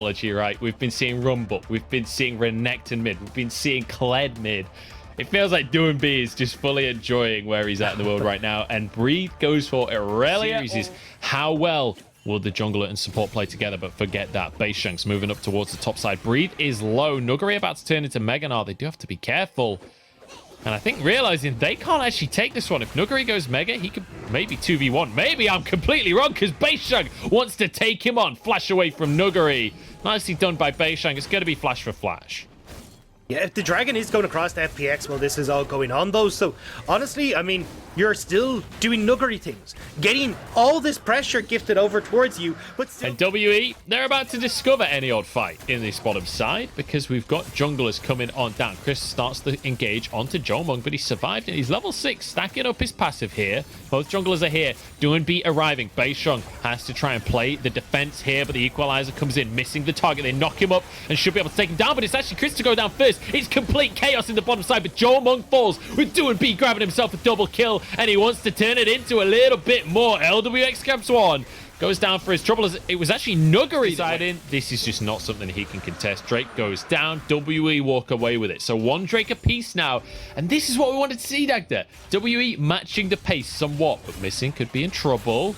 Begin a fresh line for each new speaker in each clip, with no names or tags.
right? We've been seeing Rumble, we've been seeing Renekton mid, we've been seeing Kled mid. It feels like B is just fully enjoying where he's at in the world right now, and Breathe goes for Aurelia. Is how well will the jungler and support play together, but forget that. Bayshunk's moving up towards the top side. Breathe is low. Nuguri about to turn into Mega now. They do have to be careful. And I think realizing they can't actually take this one. If Nuguri goes Mega, he could maybe 2v1. Maybe I'm completely wrong because Bayshunk wants to take him on. Flash away from Nuguri. Nicely done by Bayshunk. It's going to be flash for flash.
Yeah, if the Dragon is going across to FPX while this is all going on, though, so honestly, I mean, you're still doing Nuguri things, getting all this pressure gifted over towards you, but still...
And WE, they're about to discover any odd fight in this bottom side because we've got junglers coming on down. Chris starts to engage onto Jomung, but he survived and he's level 6, stacking up his passive here. Both junglers are here. Doing B arriving. Bayshung has to try and play the defense here, but the equalizer comes in, missing the target. They knock him up and should be able to take him down, but it's actually Chris to go down first. It's complete chaos in the bottom side, but Jomung falls with Doing B grabbing himself a double kill, and he wants to turn it into a little bit more. LWX grabs one. Goes down for his trouble as it was actually Nuguri deciding this is just not something he can contest. Drake goes down. WE walk away with it. So one Drake apiece now. And this is what we wanted to see, Dagda. WE matching the pace somewhat, but missing could be in trouble.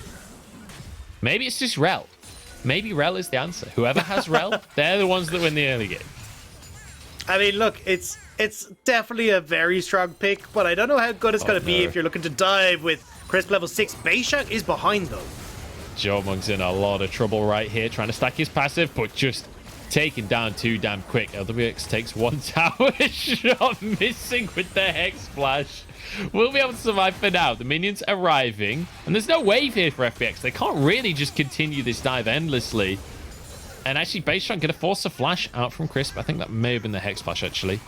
Maybe it's just Rel. Maybe Rel is the answer. Whoever has Rel, they're the ones that win the early game.
I mean, look, it's definitely a very strong pick, but I don't know how good it's going to be if you're looking to dive with Crisp level 6. Bayshunk is behind, though.
Jomung's in a lot of trouble right here, trying to stack his passive, but just taken down too damn quick. LWX takes one tower shot, missing with the Hex Splash. We'll be able to survive for now. The minions arriving, and there's no wave here for FPX. They can't really just continue this dive endlessly. And actually, Bayshunk going to force a flash out from Crisp. I think that may have been the Hex Flash, actually.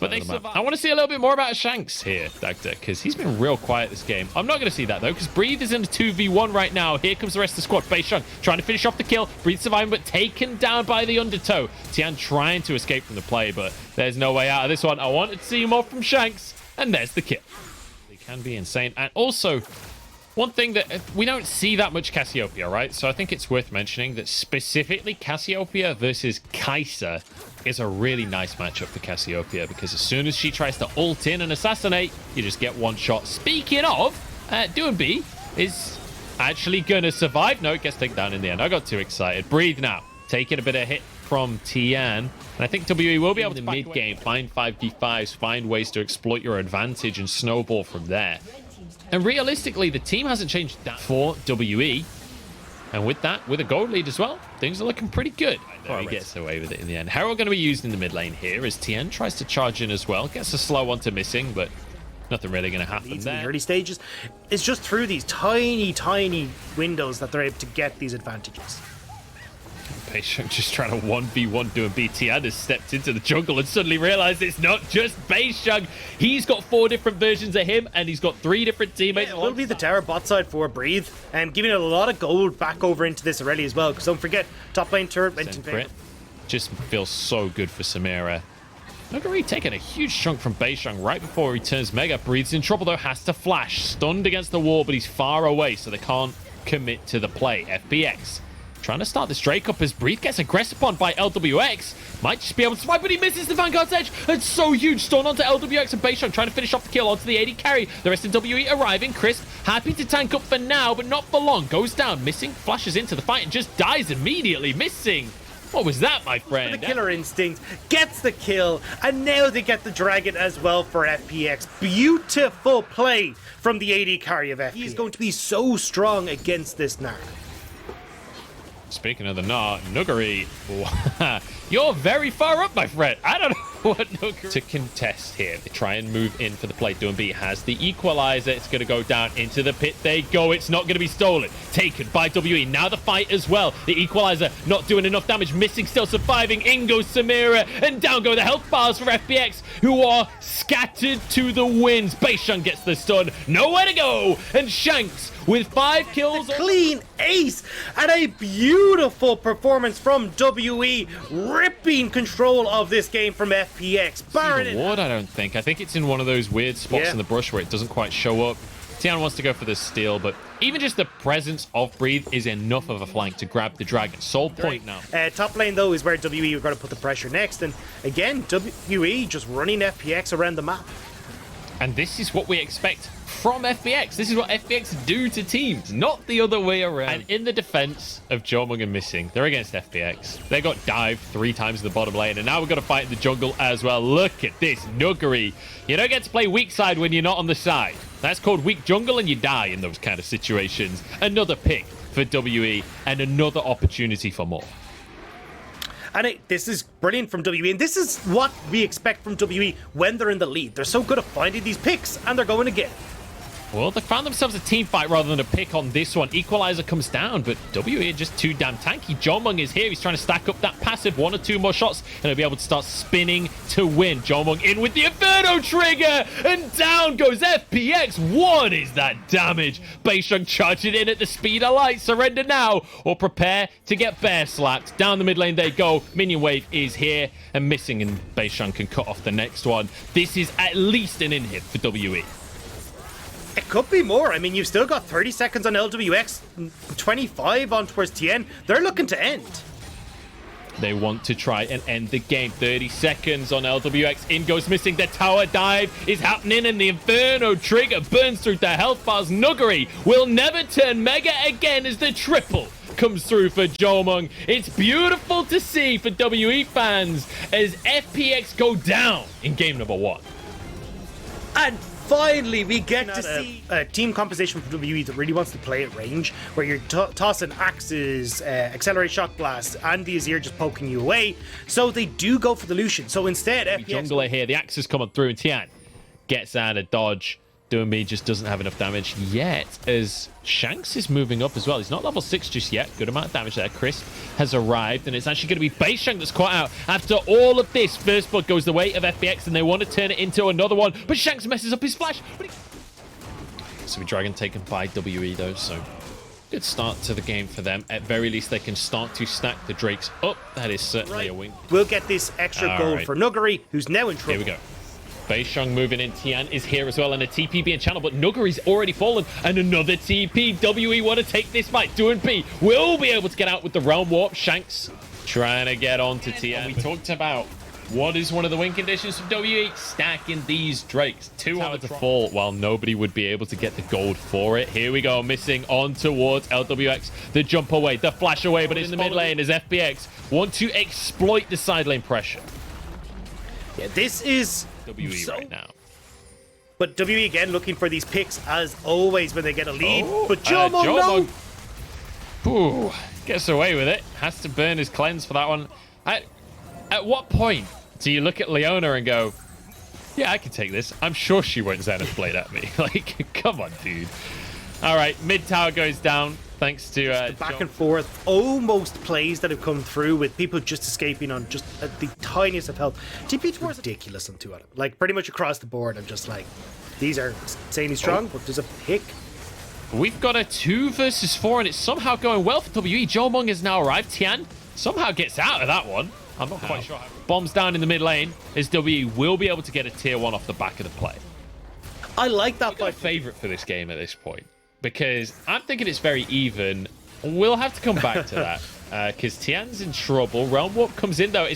But they survive. I want to see a little bit more about Shanks here, Dagda, because he's been real quiet this game. I'm not going to see that, though, because Breathe is in a 2v1 right now. Here comes the rest of the squad. Bayshunk trying to finish off the kill. Breathe surviving, but taken down by the Undertow. Tian trying to escape from the play, but there's no way out of this one. I wanted to see more from Shanks, and there's the kill. It can be insane. And also... one thing that we don't see that much Cassiopeia, right? So I think it's worth mentioning that specifically Cassiopeia versus Kai'Sa is a really nice matchup for Cassiopeia because as soon as she tries to ult in and assassinate, you just get one shot. Speaking of, Doing B is actually going to survive. No, it gets taken down in the end. I got too excited. Breathe now. Taking a bit of hit from Tian. And I think WE will be able to mid-game find 5v5s, find ways to exploit your advantage and snowball from there. And realistically, the team hasn't changed that for WE. And with that, with a gold lead as well, things are looking pretty good. There he gets away with it in the end. Herald going to be used in the mid lane here as Tien tries to charge in as well. Gets a slow onto missing, but nothing really going to happen there.
In the early stages, it's just through these tiny, tiny windows that they're able to get these advantages.
Bayshunk just trying to 1v1 Doing B. Tian has stepped into the jungle and suddenly realized it's not just Bayshunk. He's got 4 different versions of him and he's got 3 different teammates.
Yeah, it will be the tower bot side for Breathe and giving it a lot of gold back over into this Aurelia as well, because don't forget, top lane turret went in favor.
Just feels so good for Samira. Nuguri taking a huge chunk from Bayshunk right before he turns Mega. Breathes in trouble though, has to flash. Stunned against the wall, but he's far away, so they can't commit to the play. FPX trying to start this Drake up as Breathe gets aggressed upon by LWX. Might just be able to survive, but he misses the Vanguard's edge. It's so huge. Stun onto LWX and Bayshunk trying to finish off the kill onto the AD carry. The rest of WE arriving. Crisp happy to tank up for now, but not for long. Goes down, missing, flashes into the fight and just dies immediately. Missing. What was that, my friend?
The killer instinct gets the kill, and now they get the Dragon as well for FPX. Beautiful play from the AD carry of FPX. He's going to be so strong against this Narc.
Speaking of the Gnar, Nuguri, you're very far up, my friend. I don't know what Nuguri... to contest here. They try and move in for the play. Doing B has the equalizer. It's going to go down into the pit. They go. It's not going to be stolen. Taken by WE. Now the fight as well. The equalizer not doing enough damage. Missing, still surviving. In goes Samira. And down go the health bars for FPX, who are scattered to the winds. Bayshunk gets the stun. Nowhere to go. And Shanks with 5 kills.
A clean ace and a beautiful performance from WE, ripping control of this game from FPX.
Baron ward, I don't think. I think it's in one of those weird spots in the brush where it doesn't quite show up. Tian wants to go for the steal, but even just the presence of Breathe is enough of a flank to grab the Dragon. Sole point now.
Top lane, though, is where WE are going to put the pressure next. And again, WE just running FPX around the map.
And this is what we expect from FPX. This is what FPX do to teams, not the other way around. And in the defense of Jomung and Missing, they're against FPX. They got dived 3 times in the bottom lane, and now we're going to fight in the jungle as well. Look at this Nuggery. You don't get to play weak side when you're not on the side. That's called weak jungle, and you die in those kind of situations. Another pick for WE, and another opportunity for more.
And this is brilliant from WE, and this is what we expect from WE when they're in the lead. They're so good at finding these picks, and they're going to get it.
Well, they found themselves a team fight rather than a pick on this one. Equalizer comes down, but WE are just too damn tanky. Jomung is here. He's trying to stack up that passive. 1 or 2 more shots, and he'll be able to start spinning to win. Jomung in with the Inferno trigger, and down goes FPX. What is that damage? Beisheng charging in at the speed of light. Surrender now, or prepare to get bear slapped. Down the mid lane they go. Minion wave is here, and Missing, and Beisheng can cut off the next one. This is at least an in-hit for WE.
It could be more. I mean, you've still got 30 seconds on LWX, 25 on towards Tien. They're looking to end.
They want to try and end the game. 30 seconds on LWX. In goes Missing. The tower dive is happening, and the Inferno trigger burns through the health bars. Nuggery will never turn mega again as the triple comes through for Jomung. It's beautiful to see for WE fans as FPX go down in game number 1.
And finally, we get to see a team composition from WE that really wants to play at range, where you're tossing axes, accelerate shock blast, and the Azir just poking you away. So they do go for the Lucian. So instead, FPX
jungler here. The axe is coming through, and Tian gets out of dodge. Doombe just doesn't have enough damage yet, as Shanks is moving up as well. He's not level 6 just yet. Good amount of damage there. Crisp has arrived, and it's actually going to be Beisheng that's caught out. After all of this, first blood goes the way of FPX, and they want to turn it into another one, but Shanks messes up his flash. So the Dragon taken by WE, though, so good start to the game for them. At very least, they can start to stack the Drakes up. That is certainly a win.
We'll get this extra gold for Nuggery, who's now in trouble.
Here we go. Beisheng moving in. Tian is here as well, and a TP being channeled, but Nuggery's already fallen, and another TP. WE want to take this fight. Doombe will be able to get out with the Realm Warp. Shanks trying to get on to Tian. We talked about what is one of the win conditions for WE? Stacking these Drakes. 2 on to fall, while nobody would be able to get the gold for it. Here we go. Missing on towards LWX. The jump away, the flash away, but in the mid lane as FPX want to exploit the side lane pressure.
Yeah, this is
WE right now.
But WE again looking for these picks as always when they get a lead.
Oh,
but Jomung, no!
Ooh, gets away with it. Has to burn his cleanse for that one. At what point do you look at Leona and go, yeah, I can take this. I'm sure she won't Zenith Blade at me. Like, come on, dude. All right, mid tower goes down. Thanks to
the back and forth, almost plays that have come through with people just escaping on just the tiniest of health. TP towards ridiculous on 2 of them. Like, pretty much across the board, I'm just like, these are insanely strong, but there's a pick.
We've got a 2 versus 4, and it's somehow going well for WE. Jomung has now arrived. Tian somehow gets out of that one. I'm not quite sure how. Bombs down in the mid lane, as WE will be able to get a tier 1 off the back of the play.
I like that fight.
Favorite for this game at this point, because I'm thinking it's very even. We'll have to come back to that, because Tian's in trouble. Realm Warp comes in, though.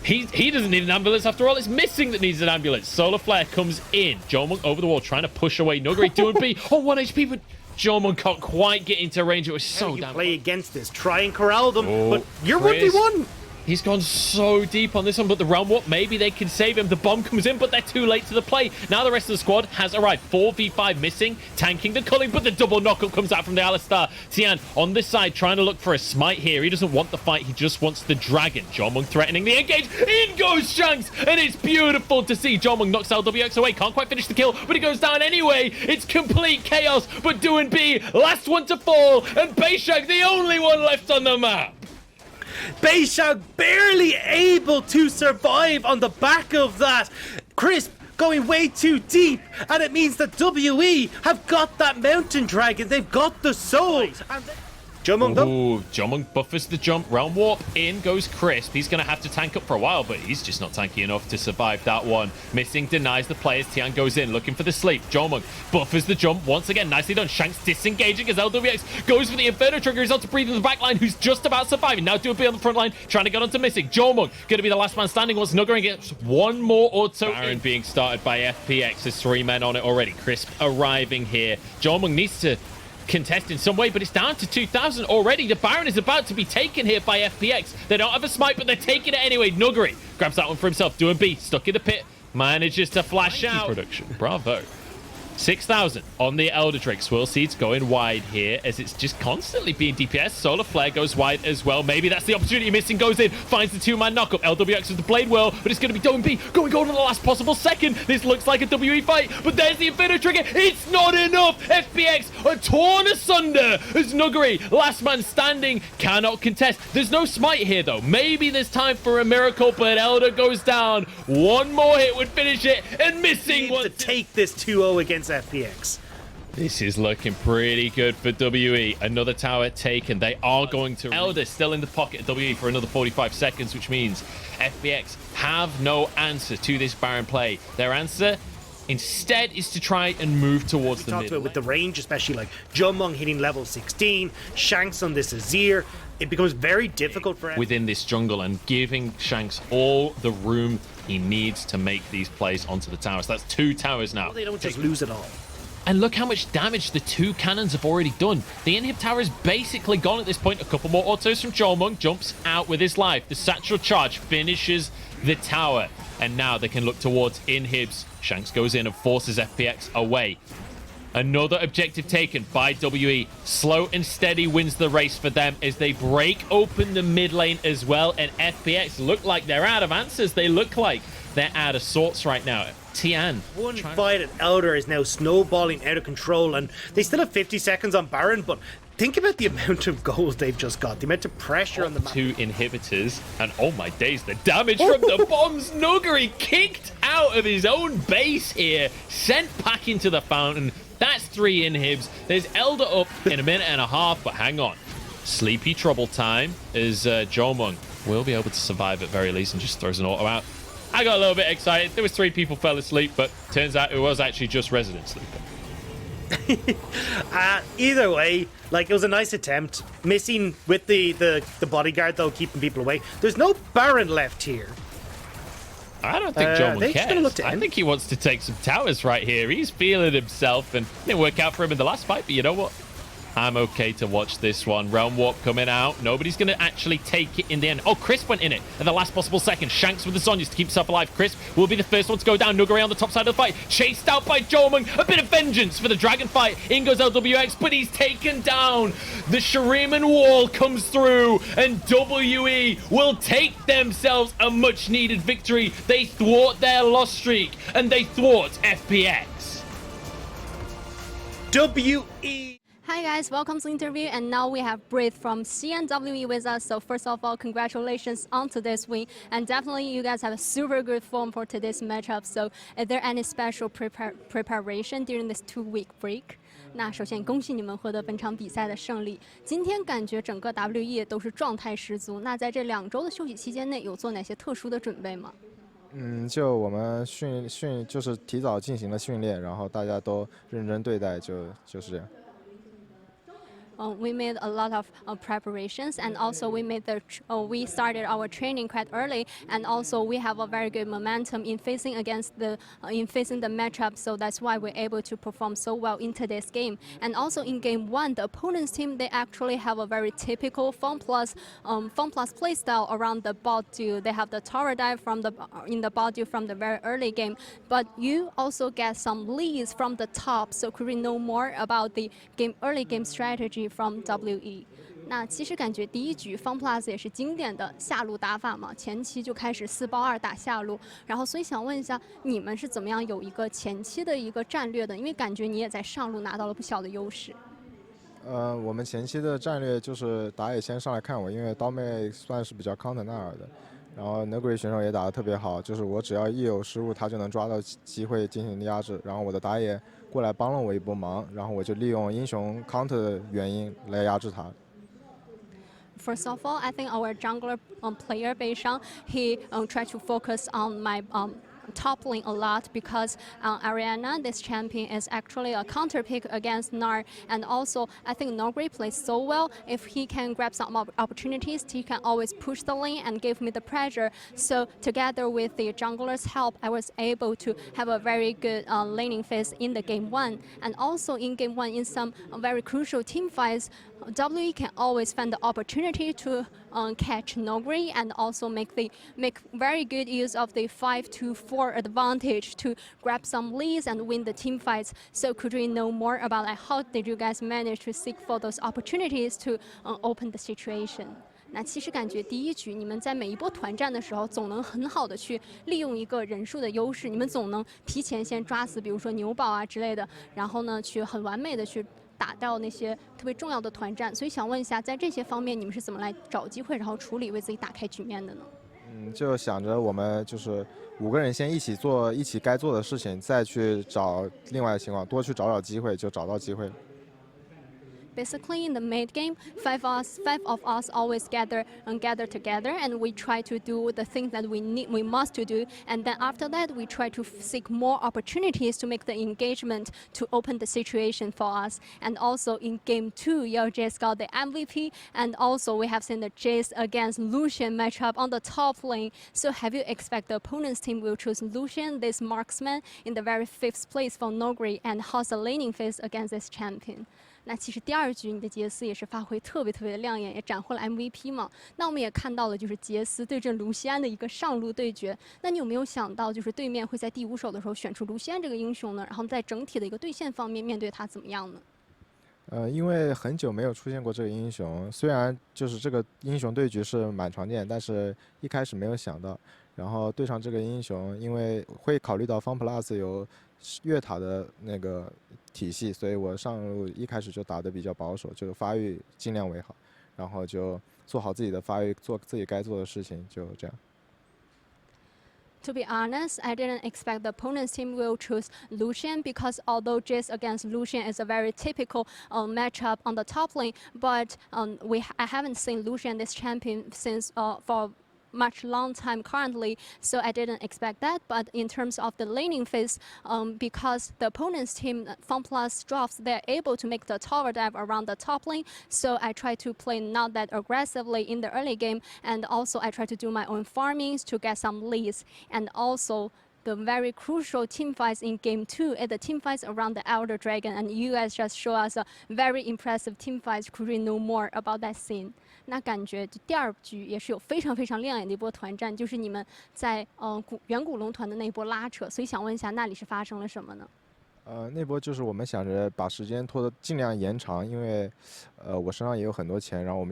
He doesn't need an ambulance after all. It's Missing that needs an ambulance. Solar Flare comes in. Jomung over the wall, trying to push away Nuggery. Doombe on 1 HP, but Jomung can't quite get into range. It was so damn
play against this. Try and corral them, but you're 1v1.
He's gone so deep on this one, but the Realm Warp, maybe they can save him. The bomb comes in, but they're too late to the play. Now the rest of the squad has arrived. 4v5 Missing, tanking the culling, but the double knockup comes out from the Alistar. Tian on this side, trying to look for a smite here. He doesn't want the fight, he just wants the dragon. Jomung threatening the engage. In goes Shanks, and it's beautiful to see. Jomung knocks LWX away. Can't quite finish the kill, but he goes down anyway. It's complete chaos, but Doombe, last one to fall, and Beisheng, the only one left on the map.
Beisheng barely able to survive on the back of that. Crisp going way too deep, and it means that WE have got that mountain dragon. They've got the soul. And Jomung though.
Ooh, Jomung buffers the jump. Realm Warp. In goes Crisp. He's going to have to tank up for a while, but he's just not tanky enough to survive that one. Missing denies the players. Tian goes in, looking for the sleep. Jomung buffers the jump once again. Nicely done. Shanks disengaging as LWX goes for the Inferno trigger. He's on to Breathe in the back line, who's just about surviving. Now do a bit on the front line, trying to get onto Missing. Jomung going to be the last man standing once Nuggery gets one more auto. Baron being started by FPX. There's 3 men on it already. Crisp arriving here. Jomung needs to contest in some way, but it's down to 2,000 already. The Baron is about to be taken here by FPX. They don't have a smite, but they're taking it anyway. Nuggery grabs that one for himself. Doing B, stuck in the pit, manages to flash out. Production, bravo. 6,000 on the Elder Drake. Swirl Seeds going wide here as it's just constantly being DPS. Solar Flare goes wide as well. Maybe that's the opportunity. Missing goes in, finds the 2-man knockup. LWX with the Blade Whirl, but it's going to be Dome B going gold on the last possible second. This looks like a WE fight, but there's the Inferno trigger. It's not enough. FPX are torn asunder as Nuggery, last man standing, cannot contest. There's no smite here though. Maybe there's time for a miracle, but Elder goes down. One more hit would finish it, and Missing wants
to take this 2-0 against FPX.
This is looking pretty good for WE. Another tower taken. They are going to... Elder still in the pocket of WE for another 45 seconds, which means FPX have no answer to this Baron play. Their answer instead is to try and move towards the mid.
With the range, especially like Jomung hitting level 16, Shanks on this Azir, it becomes very difficult for
within this jungle and giving Shanks all the room he needs to make these plays onto the towers. That's 2 towers now.
They don't just lose it all.
And look how much damage the 2 cannons have already done. The inhib tower is basically gone at this point. A couple more autos from Jomung. Jumps out with his life. The satchel charge finishes the tower. And now they can look towards inhibs. Shanks goes in and forces FPX away. Another objective taken by WE. Slow and steady wins the race for them as they break open the mid lane as well. And FPX look like they're out of answers. They look like they're out of sorts right now. Tian.
One fight at Elder is now snowballing out of control, and they still have 50 seconds on Baron, but think about the amount of goals they've just got, the amount of pressure on the map.
2 inhibitors, and oh my days, the damage from the bombs. Nuggery kicked out of his own base here, sent back into the fountain. That's 3 inhibs. There's Elder up in a minute and a half, but hang on. Sleepy trouble time as Jomung will be able to survive at very least and just throws an auto out. I got a little bit excited. There was 3 people fell asleep, but turns out it was actually just Resident sleeping.
Either way, like, it was a nice attempt. Missing with the bodyguard, though, keeping people away. There's no Baron left here.
I don't think Jomung cares. I think he wants to take some towers right here. He's feeling himself, and it didn't work out for him in the last fight, but you know what? I'm okay to watch this one. Realm Warp coming out. Nobody's going to actually take it in the end. Oh, Crisp went in it at the last possible second. Shanks with the Zonyas to keep himself alive. Crisp will be the first one to go down. Nuggery on the top side of the fight. Chased out by Jomung. A bit of vengeance for the Dragon fight. In goes LWX, but he's taken down. The Shuriman wall comes through, and WE will take themselves a much-needed victory. They thwart their loss streak, and they thwart FPX.
WE.
Hi guys, welcome to the interview, and now we have Breathe from CNWE with us. So first of all, congratulations on today's win, and definitely you guys have a super good form for today's matchup. So is there any special preparation during this 2-week break? 那首先恭喜你们获得本场比赛的胜利。今天感觉整个 WE 都是状态十足。那在这2周的休息期间内，有做哪些特殊的准备吗？
就我们就是提早进行了训练，然后大家都认真对待，就是这样。
We made a lot of preparations, and also we started our training quite early, and also we have a very good momentum in facing the matchup. So that's why we're able to perform so well in today's game. And also in game 1, the opponent's team, they actually have a very typical FunPlus playstyle around the bot duel. They have the tower dive in the bot duel from the very early game. But you also get some leads from the top. So could we know more about the early game strategy from WE？ 那其实感觉第一局 FunPlus 也是经典的下路打法嘛，前期就开始4包2打下路，然后所以想问一下，你们是怎么样有一个前期的一个战略的？因为感觉你也在上路拿到了不小的优势。
我们前期的战略就是打野先上来看我，因为刀妹算是比较康特纳尔的，然后 Nuggery 选手也打得特别好，就是我只要一有失误，他就能抓到机会进行压制，然后我的打野过来帮了我一波忙，然后我就利用英雄 counter 的原因来压制他。
first of all, I think our jungler player Beishang, he tried to focus on my top lane a lot because Ariana, this champion, is actually a counter pick against Nar, and also I think Nogri plays so well. If he can grab some opportunities, he can always push the lane and give me the pressure. So together with the jungler's help, I was able to have a very good laning phase in the game 1, and also in game 1 in some very crucial team fights, WE can always find the opportunity to catch Nogri and also make very good use of the 5-4 advantage to grab some leads and win the team fights. So could we know more about how did you guys manage to seek for those opportunities to open the situation? 那其实感觉第一局你们在每一波团战的时候，总能很好的去利用一个人数的优势，你们总能提前先抓死，比如说牛宝啊之类的，然后呢，去很完美的去打掉那些特别重要的团战。所以想问一下，在这些方面你们是怎么来找机会，然后处理，为自己打开局面的呢？
就想着我们就是5个人先一起做一起该做的事情，再去找另外的情况，多去找机会，就找到机会。
Basically, in the mid game, five of us always gather together, and we try to do the things that we must to do. And then after that, we try to seek more opportunities to make the engagement to open the situation for us. And also in game 2, your Jace got the MVP, and also we have seen the Jace against Lucian matchup on the top lane. So have you expect the opponent's team will choose Lucian, this marksman, in the very 5th place for Nogri, and how's the laning phase against this champion? 那其实第2局你的杰斯也是发挥特别的亮眼，也斩获了 MVP 嘛。那我们也看到了，就是杰斯对阵卢锡安的一个上路对决。那你有没有想到，就是对面会在第5手的时候选出卢锡安这个英雄呢？然后在整体的一个对线方面，面对他怎么样呢？
因为很久没有出现过这个英雄，虽然就是这个英雄对局是蛮常见，但是一开始没有想到。然后对上这个英雄，因为会考虑到 FunPlus 有越塔的那个体系，所以我上路一开始就打得比较保守，就发育尽量为好，然后就做好自己的发育，做自己该做的事情，就这样。
To be honest, I didn't expect the opponent's team will choose Lucian because although Jace against Lucian is a very typical matchup on the top lane, but I haven't seen Lucian this champion since for much long time currently, so I didn't expect that. But in terms of the laning phase, because the opponent's team FunPlus drops, they're able to make the tower dive around the top lane, so I try to play not that aggressively in the early game, and also I try to do my own farmings to get some leads, and also the very crucial team fights in game 2 is the team fights around the Elder Dragon, and you guys just show us a very impressive team fights. Could we know more about that scene? 那感觉第2局也是有非常亮眼的一波团战，就是你们在远古龙团的那一波拉扯，所以想问一下，那里是发生了什么呢？
那波就是我们想着把时间拖得尽量延长，因为我身上也有很多钱，然后我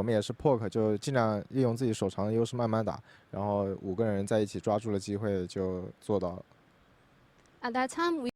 们也是 poke， 就尽量利用自己手长的优势慢慢打，然后5个人在一起抓住了机会就做到了。
At that time, we